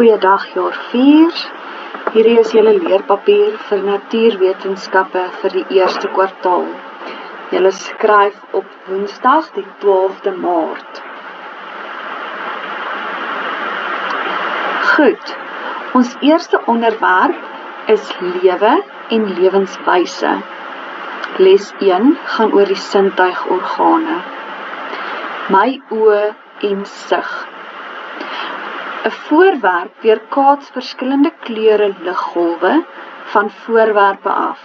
Goeiedag jaar 4. Hierdie is julle leerpapier vir natuurwetenskappe vir die eerste kwartaal. Julle skryf op Woensdag die 12de Maart. Goed, ons eerste onderwerp is lewe en lewenswyse. Les 1 gaan oor die sintuigorgane. My oë en sig. 'n voorwerp weerkaats verskillende kleure liggolwe van voorwerpe af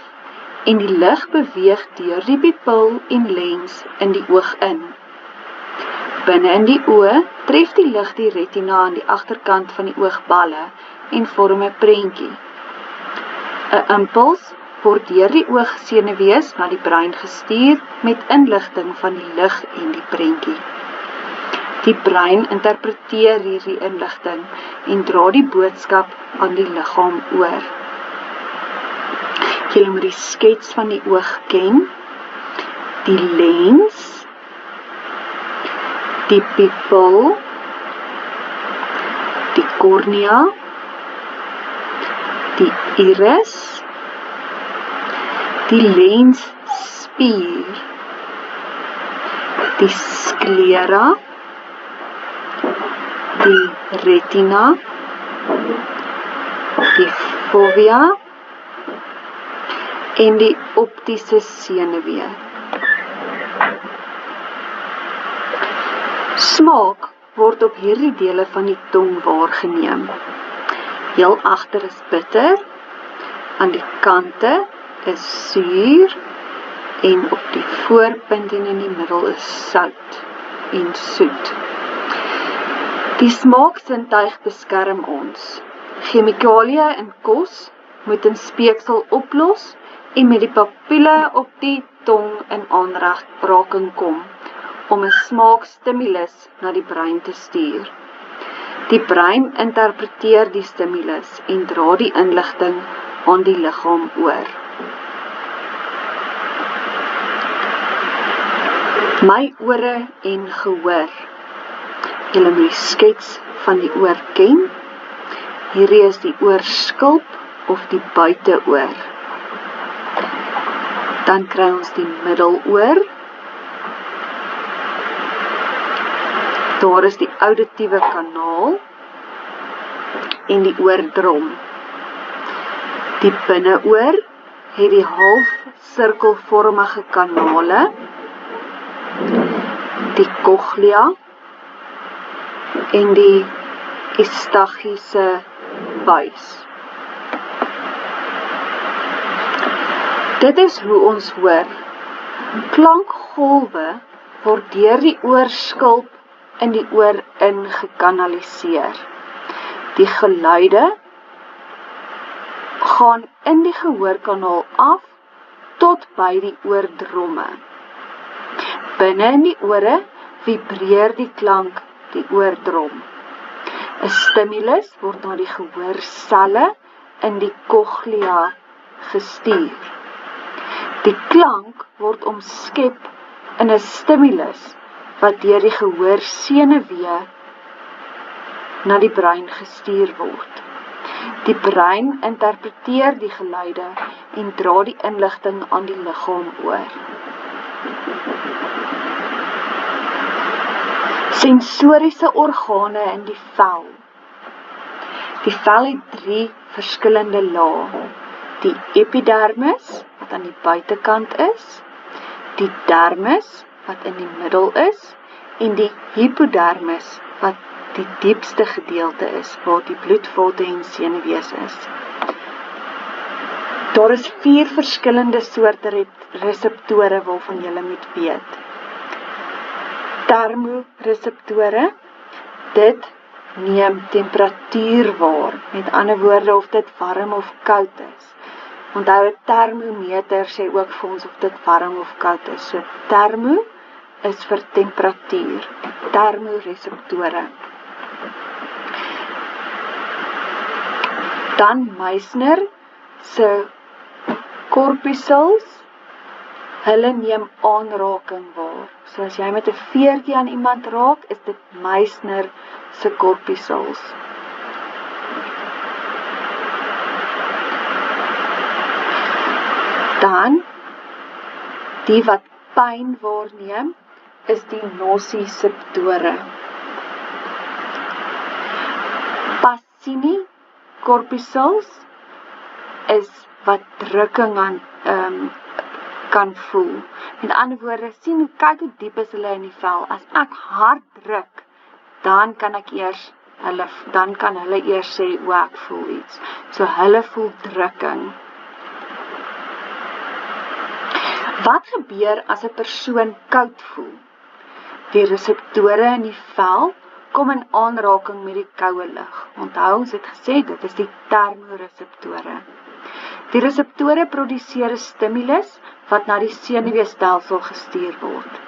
en die lig beweeg deur die pupil en lens in die oog in. Binne in die oë tref die lig die retina aan die agterkant van die oogballe en vorm 'n prentjie. 'n impuls word deur die oogsenuwees na die brein gestuur met inligting van die lig en die prentjie. Die brein interpreteer hierdie inligting en dra die boodskap aan die liggaam oor. Julle moet die skets van die oog ken, die lens, die pupil, die kornea, die iris, die lensspier, die sklera, die retina, die fovea en die optiese senuwee. Smaak word op hierdie dele van die tong waargeneem. Heel agter is bitter, aan die kante is suur en op die voorpunt en in die middel is sout en soet. Die smaaksintuig beskerm ons. Chemikalieë in kos moet in speeksel oplos en met die papiele op die tong in aanraking kom om 'n smaakstimulus na die brein te stuur. Die brein interpreteer die stimulus en dra die inligting aan die liggaam oor. My ore en gehoor. Julle moet die skets van die oor ken. Hierdie is die oorskulp of die buiteoor. Dan kry ons die middeloor. Daar is die auditiewe kanaal en die oordrom. Die binneoor het die half sirkelvormige kanale, die cochlea en die eustachiese buis. Dit is hoe ons hoor. Klankgolwe word deur die oorskulp in die oor ingekanaliseer. Die geluide gaan in die gehoorkanaal af tot by die oordromme. Binne in die ore vibreer die klank die oordrom. 'n stimulus word na die gehoorselle in die cochlea gestuur. Die klank word omskep in 'n stimulus wat deur die gehoorsenuwee na die brein gestuur word. Die brein interpreteer die geluide en dra die inligting aan die liggaam oor. Sensoriese organe in die vel. Die vel het 3 verskillende lae. Die epidermis, wat aan die buitekant is, die dermis, wat in die middel is, en die hypodermis, wat die diepste gedeelte is, waar die bloedvalte en senuwees is. Daar is 4 verskillende soorte reseptore waarvan jy moet weet. Termoreseptore, dit neem temperatuur waar, met ander woorde of dit warm of koud is. Onthou 'n termometer sê ook vir ons of dit warm of koud is. So termo is vir temperatuur, termoreseptore. Dan Meissner se corpuscles, hulle neem aanraking waar. So as jy met 'n veertjie aan iemand raak, is dit Meissner se corpuscles. Dan, die wat pyn waarneem, is die nociceptore. Pacini corpuscles is wat drukking kan voel. Met ander woorde, sien kyk hoe diep is hulle in die vel. As ek hard druk, dan kan hulle eers sê, o, ek voel iets. So hulle voel drukking. Wat gebeur as 'n persoon koud voel? Die reseptore in die vel kom in aanraking met die koue lug. Onthou, ons het gesê, dit is die termoreseptore. Die reseptore produseer 'n stimulus wat na die senuweestelsel gestuur word.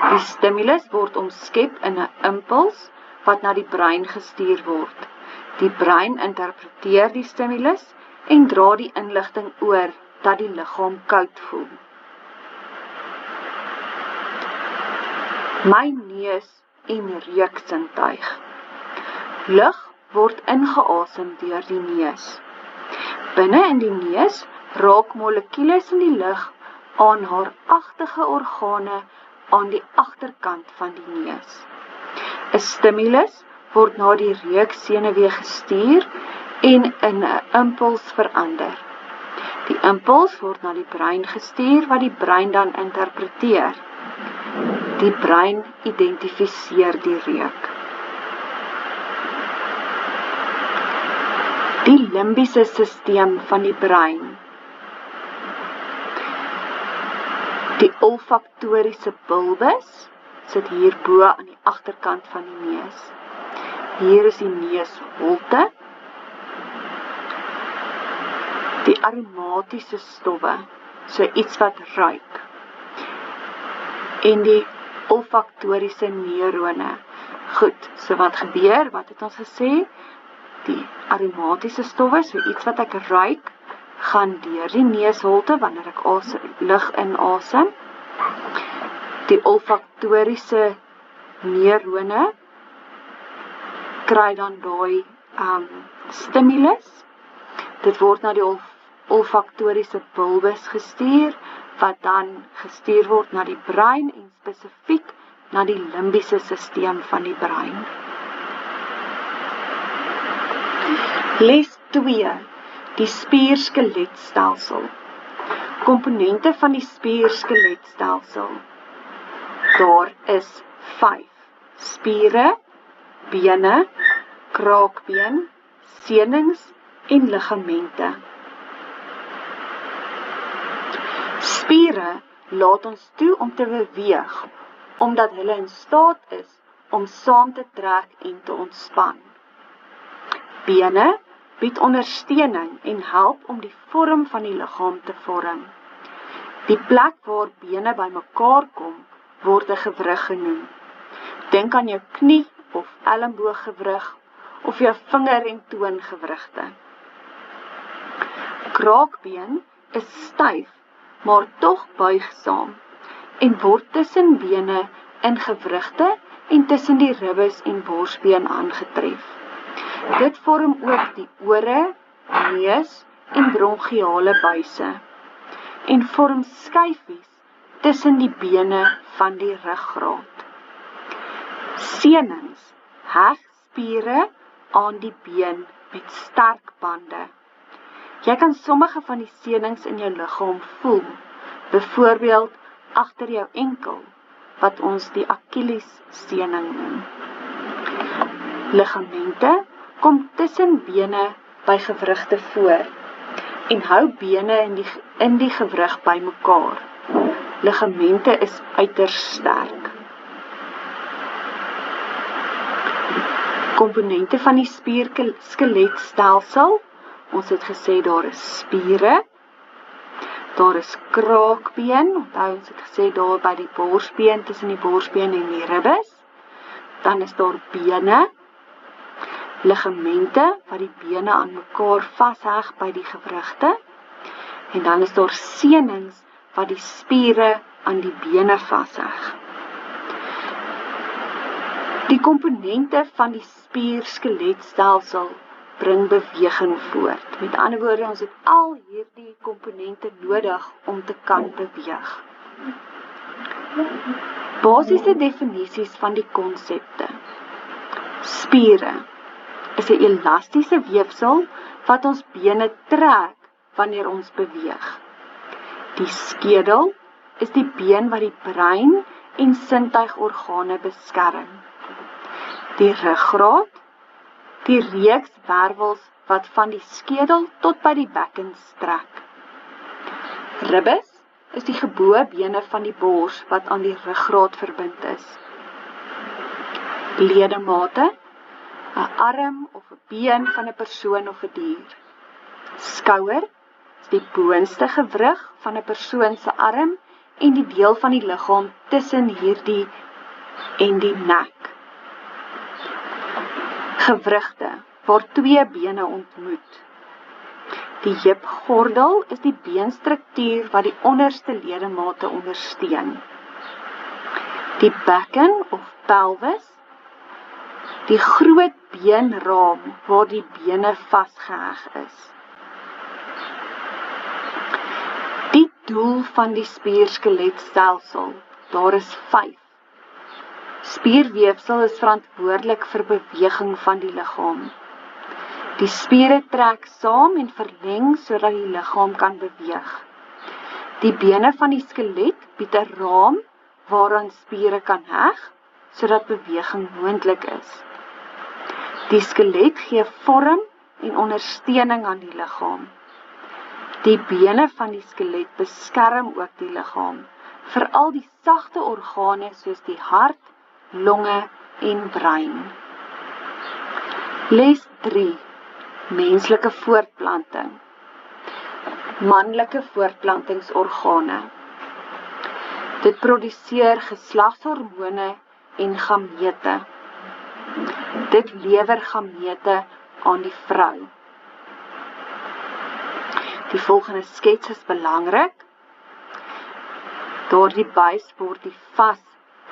Die stimulus word omskep in 'n impuls wat na die brein gestuur word. Die brein interpreteer die stimulus en dra die inligting oor dat die liggaam koud voel. My neus en reuksintuig. Lug word ingeasem deur die neus. Binne in die neus raak molekules in die lug aan haar agtige organe aan die agterkant van die neus. 'n Stimulus word na die reuksenuwee gestuur en in 'n impuls verander. Die impuls word na die brein gestuur wat die brein dan interpreteer. Die brein identifiseer die reuk. Die limbiese stelsel van die brein. Die olfaktoriese bulbus sit hier bo aan die agterkant van die neus. Hier is die neusholte. Die aromatiese stowwe, so iets wat ruik. En die olfaktoriese neurone. Goed, so wat gebeur? Wat het ons gesê? Die aromatiese stowwe, so iets wat ek ruik, gaan deur die neusholte wanneer ek lug inasem. Die olfaktoriese neurone kry dan daai stimulus. Dit word na die olfaktoriese bulbus gestuur, wat dan gestuur word na die brein en spesifiek na die limbiese stelsel van die brein. Les 2. Die spier-skeletstelsel. Komponente van die spier-skeletstelsel. Daar is 5. Spiere, bene, kraakbeen, senings en ligamente. Spiere laat ons toe om te beweeg, omdat hulle in staat is om saam te trek en te ontspan. Bene bied ondersteuning en help om die vorm van die liggaam te vorm. Die plek waar bene bymekaar kom, word 'n gewrig genoem. Dink aan jou knie of ellebooggewrig of jou vinger- en toongewrigte. Kraakbeen is styf, maar tog buigsaam en word tussen bene in gewrigte en tussen die ribbes en borsbeen aangetref. Dit vorm ook die ore, neus en bronchiale buise en vorm skyfies tussen die bene van die ruggraat. Senings heg spiere aan die been met sterk bande. Jy kan sommige van die senings in jou liggaam voel, byvoorbeeld agter jou enkel, wat ons die Achillessening noem. Ligamente kom tussen bene by gewrigte voor en hou bene in die gewrig bymekaar. Ligamente is uiters sterk. Komponente van die spier-skeletstelsel. Ons het gesê daar is spiere, daar is kraakbeen, onthou ons het gesê daar by die borsbeen, tussen die borsbeen en die ribbes. Dan is daar bene, ligamente wat die bene aan mekaar vasheg by die gewrigte. En dan is daar senings wat die spiere aan die bene vasheg. Die komponente van die spier-skeletstelsel bring beweging voort. Met ander woorde, ons het al hierdie komponente nodig om te kan beweeg. Basiese definisies van die konsepte. Spiere is 'n elastiese weefsel wat ons bene trek wanneer ons beweeg. Die skedel is die been wat die brein en sintuigorgane beskerm. Die ruggraat, die reeks wervels wat van die skedel tot by die bekken strek. Ribbes is die geboë bene van die bors wat aan die ruggraat verbind is. Ledemate, 'n arm of 'n been van 'n persoon of 'n dier. Skouer is die boonste gewrig van 'n persoon se arm en die deel van die liggaam tussen hierdie en die nek. Gewrigte, waar twee bene ontmoet. Die heupgordel is die beenstruktuur wat die onderste ledemate ondersteun. Die bekken of pelvis, die groot beenraam waar die bene vasgeheg is. Die doel van die spier-skeletstelsel, daar is 5. Spierweefsel is verantwoordelik vir beweging van die liggaam. Die spiere trek saam en verleng sodat die liggaam kan beweeg. Die bene van die skelet bied 'n raam waaraan spiere kan heg, sodat beweging moontlik is. Die skelet gee vorm en ondersteuning aan die liggaam. Die bene van die skelet beskerm ook die liggaam, veral die sagte organe soos die hart, longe en brein. Les 3. Menslike voortplanting. Manlike voortplantingsorgane. Dit produseer geslagshormone en gamete. Dit lewer gamete aan die vrou. Die volgende skets is belangrik. Daardie buis word die vas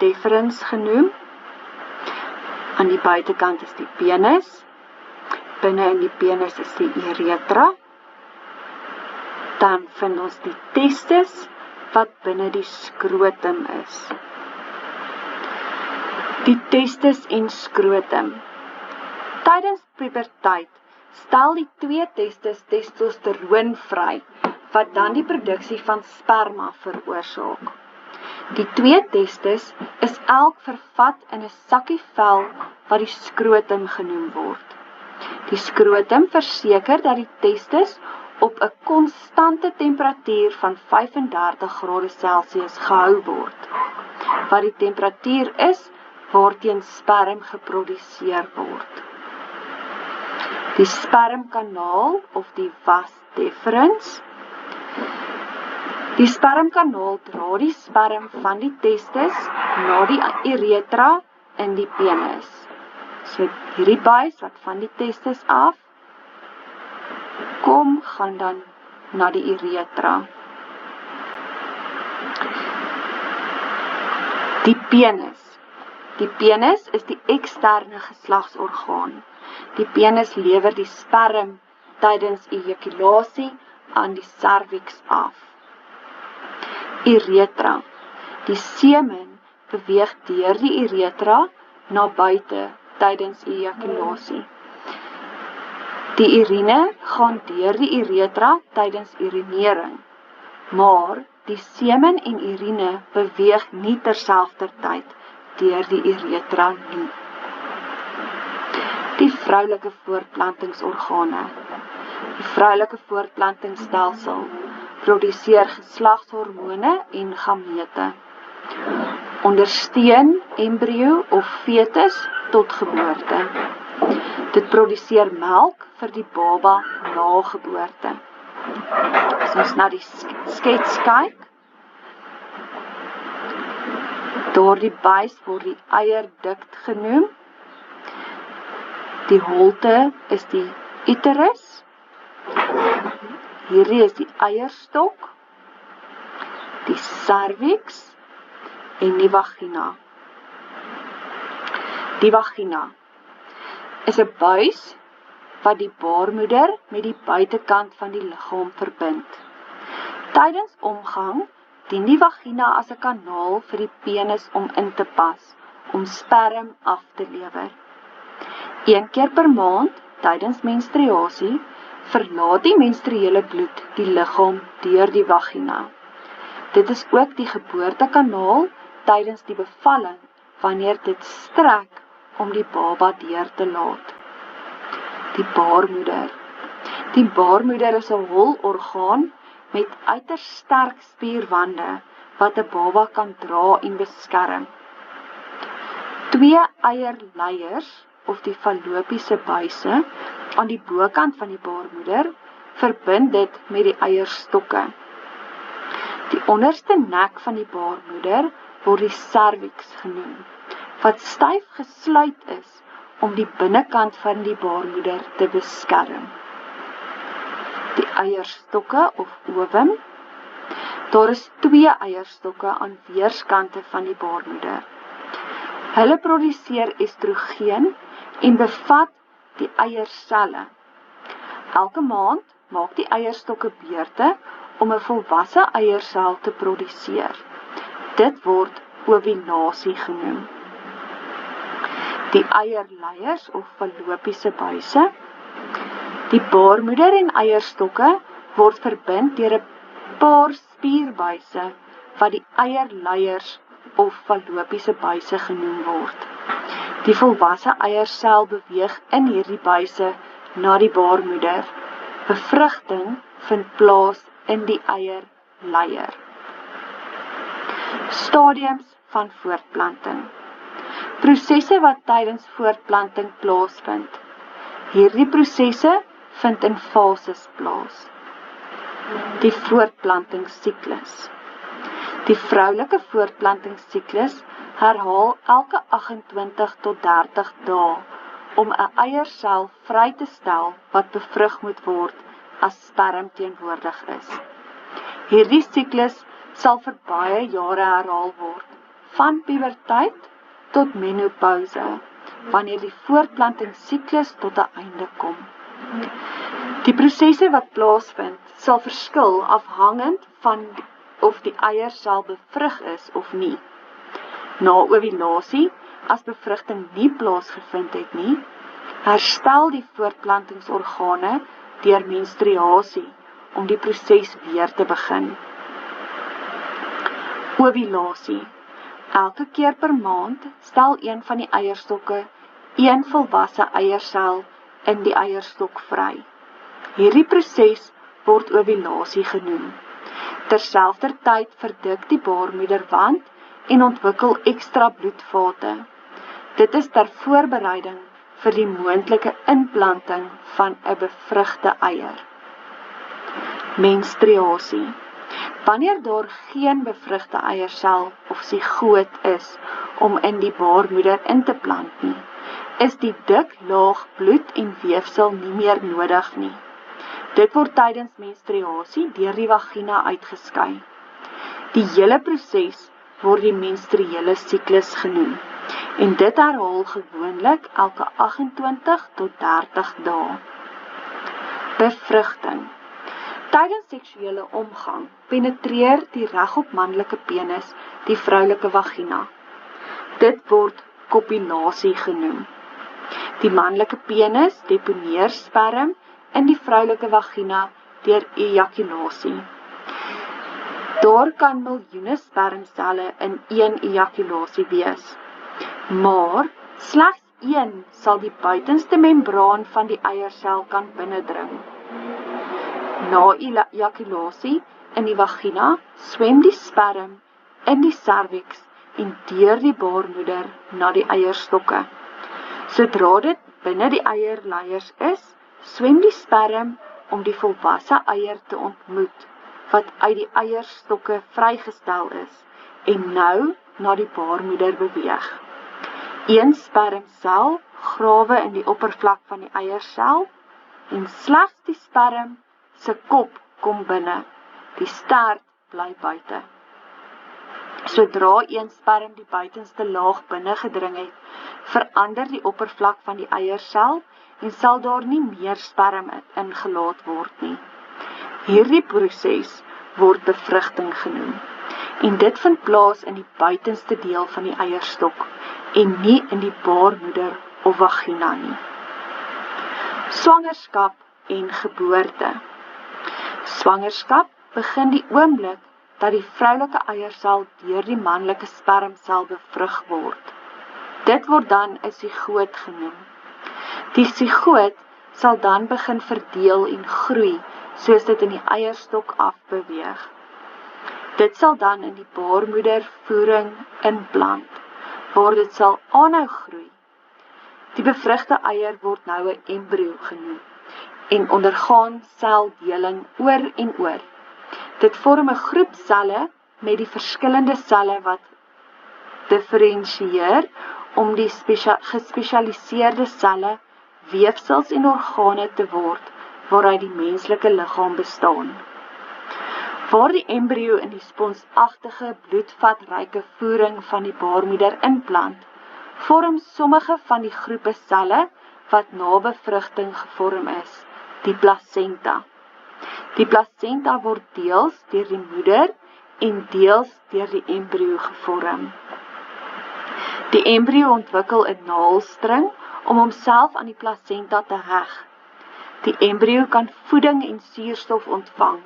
deferens genoem. Aan die buitekant is die penis. Binne in die penis is die uretra. Dan vind ons die testis wat binne die skrotum is. Die testis en skrotum. Tydens puberteit stel die twee testis testosteroon vry, wat dan die produksie van sperma veroorsaak. Die twee testis is elk vervat in 'n sakkie vel wat die skrotum genoem word. Die skrotum verseker dat die testis op 'n konstante temperatuur van 35°C gehou word, wat die temperatuur is waarteen sperm geproduseer word. Die spermkanaal of die vas deferens. Die spermkanaal dra die sperm van die testis na die uretra in die penis. So hierdie buis wat van die testis af kom, gaan dan na die uretra. Die penis. Die penis is die eksterne geslagsorgaan. Die penis lewer die sperm tydens ejakulasie aan die serviks af. Uretra. Die semen beweeg deur die uretra na buite tydens ejakulasie. Die urine gaan deur die uretra tydens urinering, maar die semen en urine beweeg nie terselfdertyd deur die uretra nie. Die vroulike voortplantingsorgane. Die vroulike voortplantingsstelsel produseer geslagshormone en gamete. Ondersteun embrio of fetus tot geboorte. Dit produseer melk vir die baba na geboorte. As ons na die skets kyk, daardie buis word die eierduct genoem. Die holte is die uterus. Hierdie is die eierstok, die cervix en die vagina. Die vagina is 'n buis wat die baarmoeder met die buitekant van die liggaam verbind. Tydens omgang dien die vagina as 'n kanaal vir die penis om in te pas, om sperm af te lewer. 1 keer per maand, tydens menstruasie, verlaat die menstruele bloed die liggaam deur die vagina. Dit is ook die geboortekanaal tydens die bevalling, wanneer dit strek om die baba deur te laat. Die baarmoeder. Die baarmoeder is 'n hol orgaan met uiters sterk spierwande wat 'n baba kan dra en beskerm. 2 eierleiers of die fallopiese buise aan die bokant van die baarmoeder verbind dit met die eierstokke. Die onderste nek van die baarmoeder word die cervix genoem, wat styf gesluit is om die binnekant van die baarmoeder te beskerm. Die eierstokke of ovum. Daar is 2 eierstokke aan weerskante van die baarmoeder. Hulle produseer estrogen en bevat die eierselle. Elke maand maak die eierstokke beurte om 'n volwasse eiersel te produseer. Dit word ovulasie genoem. Die eierleiers of fallopiese buise. Die baarmoeder en eierstokke word verbind deur 'n paar spierbuise wat die eierleiers of fallopiese buise genoem word. Die volwasse eiersel beweeg in hierdie buise na die baarmoeder. Bevrugting vind plaas in die eierleier. Stadiums van voortplanting. Prosesse wat tydens voortplanting plaasvind. Hierdie prosesse vind in fases plaas. Die voortplantingssiklus. Die vroulike voortplantingssiklus herhaal elke 28 tot 30 dae om 'n eiersel vry te stel wat bevrug moet word as sperm teenwoordig is. Hierdie siklus sal vir baie jare herhaal word, van puberteit tot menopouse, wanneer die voortplantingssiklus tot 'n einde kom. Die prosesse wat plaasvind sal verskil afhangend van of die eiersel bevrug is of nie. Na ovulasie, as bevrugting nie plaasgevind het nie, herstel die voortplantingsorgane deur menstruasie om die proses weer te begin. Ovulasie. Elke keer per maand stel een van die eierstokke een volwasse eiersel in die eierstok vry. Hierdie proses word ovulasie genoem. Terselfdertyd verdik die baarmoederwand en ontwikkel ekstra bloedvate. Dit is ter voorbereiding vir die moontlike inplanting van 'n bevrugte eier. Menstruasie. Wanneer daar geen bevrugte eiersel of sigoot is om in die baarmoeder in te plant nie, is die dik laag bloed en weefsel nie meer nodig nie. Dit word tydens menstruasie deur die vagina uitgeskei. Die hele proses word die menstruele siklus genoem en dit herhaal gewoonlik elke 28 tot 30 dae. Bevrugting. Tydens seksuele omgang penetreer die regop manlike penis die vroulike vagina. Dit word kopulasie genoem. Die manlike penis deponeer sperm in die vroulike vagina deur ejakulasie. Daar kan miljoene spermselle in een ejakulasie wees, maar slegs een sal die buitenste membraan van die eiersel kan binnendring. Na ejakulasie in die vagina swem die sperm in die cervix en deur die baarmoeder na die eierstokke. Sodra dit binne die eierleiers is, swem die sperm om die volwasse eier te ontmoet, wat uit die eierstokke vrygestel is en nou na die baarmoeder beweeg. Een spermsel grawe in die oppervlak van die eiersel en slegs die sperm se kop kom binne. Die stert bly buite. Sodra een sperm die buitenste laag binne gedring het, verander die oppervlak van die eiersel en sal daar nie meer sperm ingelaat word nie. Hierdie proses word bevrugting genoem en dit vind plaas in die buitenste deel van die eierstok en nie in die baarmoeder of vagina nie. Swangerskap en geboorte. Swangerskap begin die oomblik dat die vroulike eiersel deur die manlike spermsel bevrug word. Dit word dan 'n sigoot genoem. Die sigoot sal dan begin verdeel en groei soos dit in die eierstok afbeweeg. Dit sal dan in die baarmoeder voering inplant, waar dit sal aanhou groei. Die bevrugte eier word nou 'n embrio genoem en ondergaan seldeling oor en oor. Dit vorm 'n groep selle met die verskillende selle wat diferensieer om die gespesialiseerde selle, weefsels en organe te word waaruit die menslike liggaam bestaan. Waar die embrio in die sponsagtige, bloedvatryke voering van die baarmoeder inplant, vorm sommige van die groepe selle wat na bevrugting gevorm is, die placenta. Die placenta word deels deur die moeder en deels deur die embrio gevorm. Die embrio ontwikkel 'n naalstring om homself aan die placenta te heg. Die embrio kan voeding en suurstof ontvang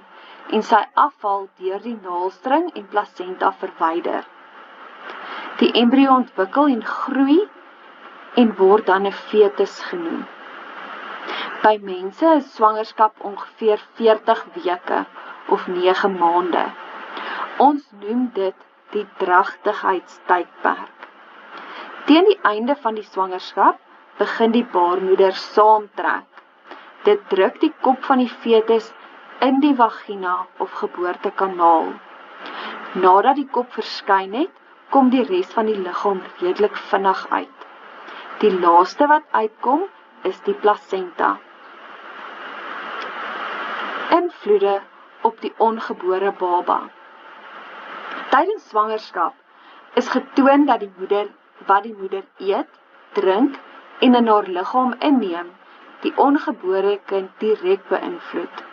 en sy afval deur die naalstring en placenta verwyder. Die embrio ontwikkel en groei en word dan 'n fetus genoem. By mense is swangerskap ongeveer 40 weke of 9 maande. Ons noem dit die dragtigheidstydperk. Teen die einde van die swangerskap begin die baarmoeder saamtrek. Dit druk die kop van die fetus in die vagina of geboortekanaal. Nadat die kop verskyn het, kom die res van die liggaam redelik vinnig uit. Die laaste wat uitkom is die placenta. Invloede op die ongebore baba. Tydens swangerskap is getoon dat wat die moeder eet, drink en in haar liggaam inneem, die ongebore kind direk beïnvloed.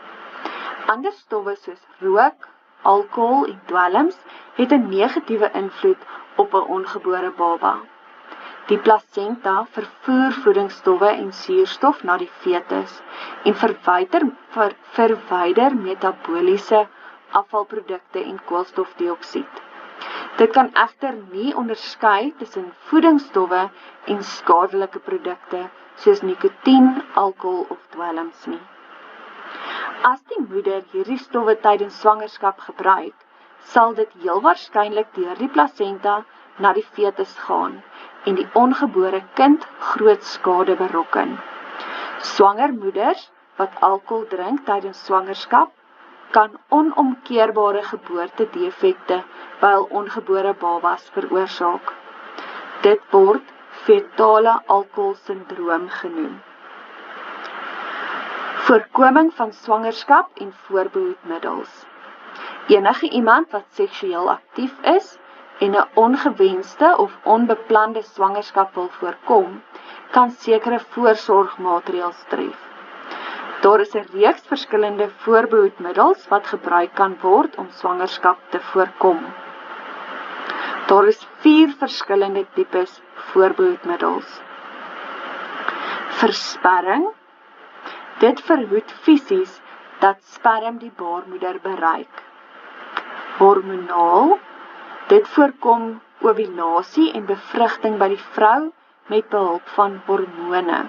Ander stowwe soos rook, alkohol en dwelms het 'n negatiewe invloed op 'n ongebore baba. Die placenta vervoer voedingsstowwe en suurstof na die fetus en verwyder metaboliese afvalprodukte en koolstofdioksied. Dit kan egter nie onderskei tussen voedingsstowwe en skadelike produkte soos nikotien, alkohol of dwelms nie. As die moeder hierdie stowwe tydens swangerskap gebruik, sal dit heel waarskynlik deur die placenta na die fetus gaan en die ongebore kind groot skade berokken. Swanger moeders wat alkohol drink tydens swangerskap, kan onomkeerbare geboortedefekte by hul ongebore babas veroorsaak. Dit word fetale alkoholsindroom genoem. Voorkoming van swangerskap en voorbehoedmiddels. Enige iemand wat seksueel aktief is en 'n ongewenste of onbeplande swangerskap wil voorkom, kan sekere voorsorgmaatreëls tref. Daar is 'n reeks verskillende voorbehoedmiddels wat gebruik kan word om swangerskap te voorkom. Daar is 4 verskillende tipes voorbehoedmiddels. Versperring. Dit verhoed fisies dat sperm die baarmoeder bereik. Hormonaal. Dit voorkom ovulasie en bevrugting by die vrou met behulp van hormone.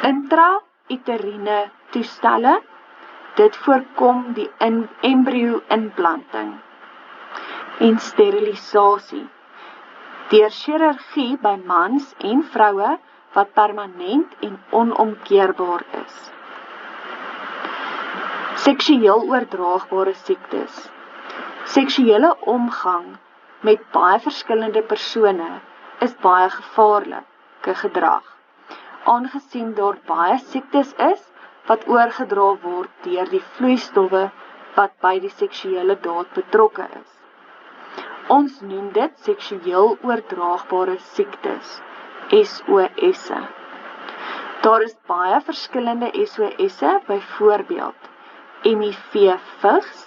Intrauteriene toestelle. Dit voorkom die embrio-inplanting. En sterilisasie. Deur chirurgie by mans en vroue wat permanent en onomkeerbaar is. Seksueel oordraagbare siektes. Seksuele omgang met baie verskillende persone is baie gevaarlike gedrag, aangesien daar baie siektes is wat oorgedra word deur die vloeistowwe wat by die seksuele daad betrokke is. Ons noem dit seksueel oordraagbare siektes, SOS'e. Daar is baie verskillende SOS'e, byvoorbeeld HIV-vigs,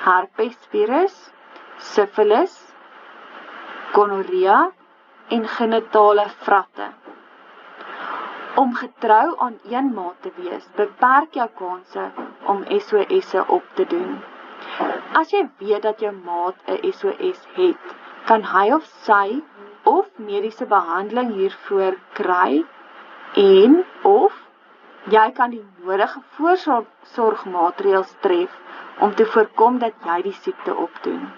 herpesvirus, syfilis, gonorrea en genitale vratte. Om getrou aan een maat te wees, beperk jou kanse om SOS'e op te doen. As jy weet dat jou maat 'n SOS het, kan hy of sy of mediese behandeling hiervoor kry en of jy kan die nodige voorsorgmaatreëls tref om te voorkom dat jy die siekte opdoen.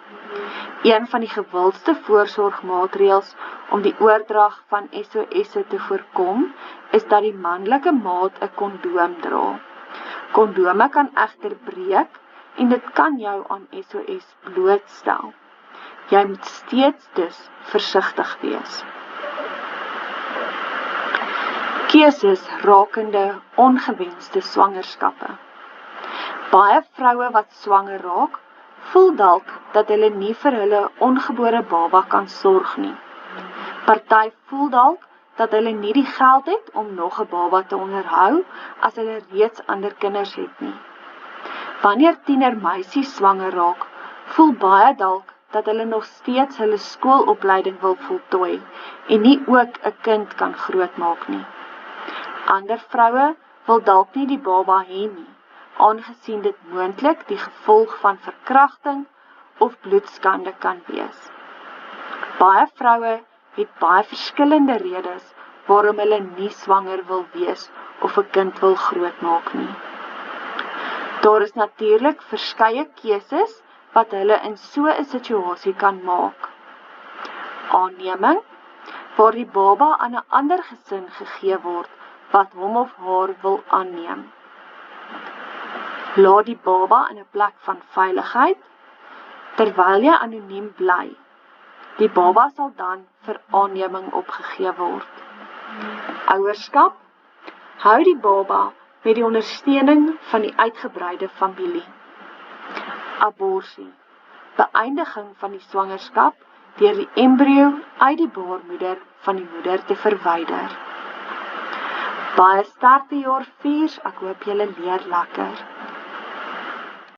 Een van die gewildste voorsorgmaatreëls om die oordrag van SOS'e te voorkom, is dat die manlike maat 'n kondoom dra. Kondome kan egter breek en dit kan jou aan SOS blootstel. Jy moet steeds dus versigtig wees. Keuses rakende ongewenste swangerskappe. Baie vroue wat swanger raak, voel dalk dat hulle nie vir hulle ongebore baba kan sorg nie. Party voel dalk dat hulle nie die geld het om nog 'n baba te onderhou as hulle reeds ander kinders het nie. Wanneer tienermeisies swanger raak, voel baie dalk dat hulle nog steeds hulle skoolopleiding wil voltooi en nie ook 'n kind kan grootmaak nie. Ander vroue wil dalk nie die baba hê nie, aangesien dit moontlik die gevolg van verkrachting of bloedskande kan wees. Baie vroue het baie verskillende redes waarom hulle nie swanger wil wees of 'n kind wil grootmaak nie. Daar is natuurlik verskeie keuses wat hulle in so 'n situasie kan maak. Aanneming, waar die baba aan 'n ander gesin gegee word wat hom of haar wil aanneem. Laat die baba in 'n plek van veiligheid, terwyl jy anoniem bly. Die baba sal dan vir aanneming opgegee word. Ouerskap, hou die baba met die ondersteuning van die uitgebreide familie. Aborsie, beëindiging van die swangerskap deur die embrio uit die baarmoeder van die moeder te verwyder. Baie sterkte jaar 4, ek hoop julle leer lekker.